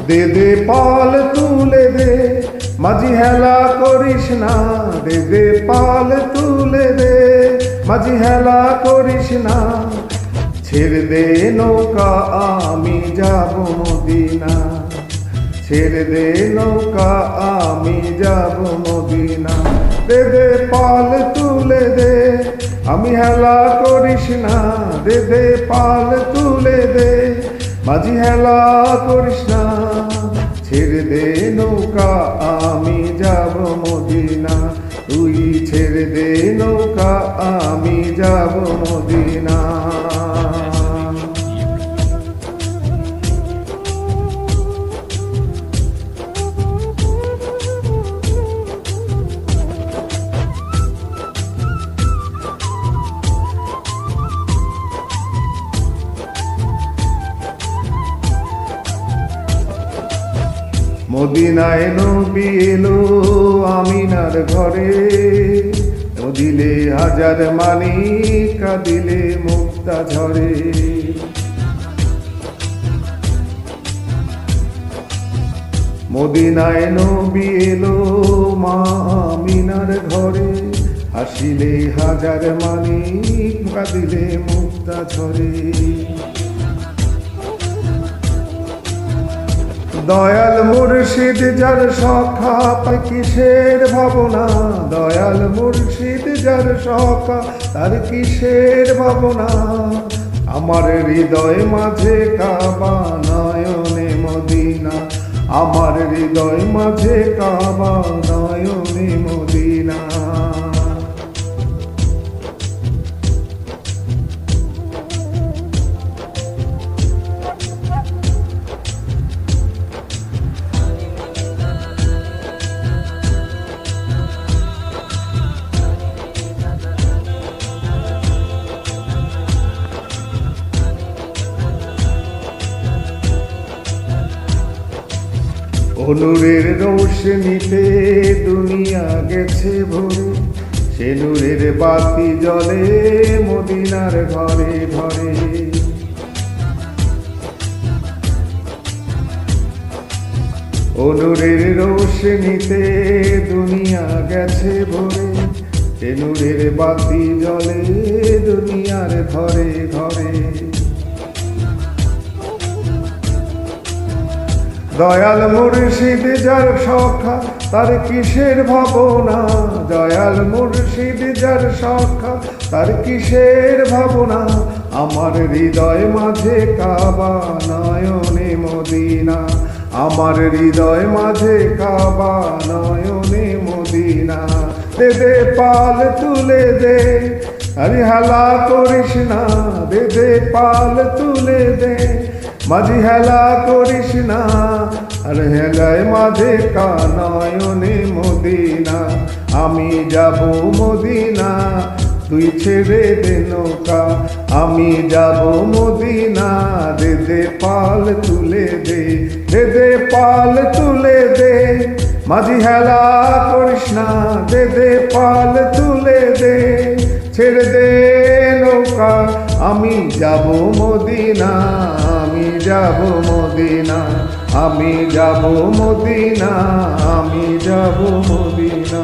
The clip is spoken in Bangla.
দে দে পাল তুলে দে, মাঝি হেলা করিস না। দে দে পাল তুলে দে, মাঝি হেলা করিস না। ছেড়ে দে নৌকা আমি যাব মদিনা, ছেড়ে দে নৌকা আমি যাব মদিনা। দে দে পাল তুলে দে, আমি হেলা করিস না। দে দে পাল তুলে দে, মাঝি হেলা করিস না। ছেড়ে দে নৌকা আমি যাব মদিনা, তুই ছেড়ে দে নৌকা আমি যাব মদিনা। মদিনায় নবী এলো আমিনার ঘরে, দিলে হাজার মানি কাঁদিলে মুক্তা ঝরে। মদিনায় নবী এলো মা আমিনার ঘরে, হাসিলে হাজার মানি কাঁদিলে মুক্তা ঝরে। দয়াল মুর্শিদ যার সখা তার কিসের ভাবনা। দয়াল মুর্শিদ যার সখা তার কিসের ভাবনা। আমার হৃদয় মাঝে কাবা নয়নে মদিনা, আমার হৃদয় মাঝে কাবা নয়নে মদিনা। নূরের রোশনীতে দুনিয়া গেছে ভরে, সে নূরের বাতি জ্বলে মদিনার ঘরে ঘরে। নূরের রোশনীতে দুনিয়া গেছে ভরে, সে নূরের বাতি জ্বলে দুনিয়ার ঘরে ঘরে। দয়াল মুর্শিদ যার সখা তার কিসের ভাবনা। দয়াল মুর্শিদ যার সখা তার কিসের ভাবনা। আমার হৃদয় মাঝে কাবা নয়নে মদিনা, আমার হৃদয় মাঝে কাবা নয়নে মদিনা। দে দে পাল তুলে দে, আরে হেলা করিস না। দে দে পাল তুলে দে, মাঝি হেলা করিস না। আর হেলায় মাঝে কা নয়নে মদিনা, আমি যাব মদিনা, তুই ছেড়ে দে নৌকা আমি যাব মদিনা। দে দে পাল তুলে দে, দে দে পাল তুলে দে, মাঝি হেলা করিস না। দে দে পাল তুলে দে, ছেড়ে দে নৌকা আমি যাব মদিনা, আমি যাব মদিনা, আমি যাব মদিনা, আমি যাব মদিনা।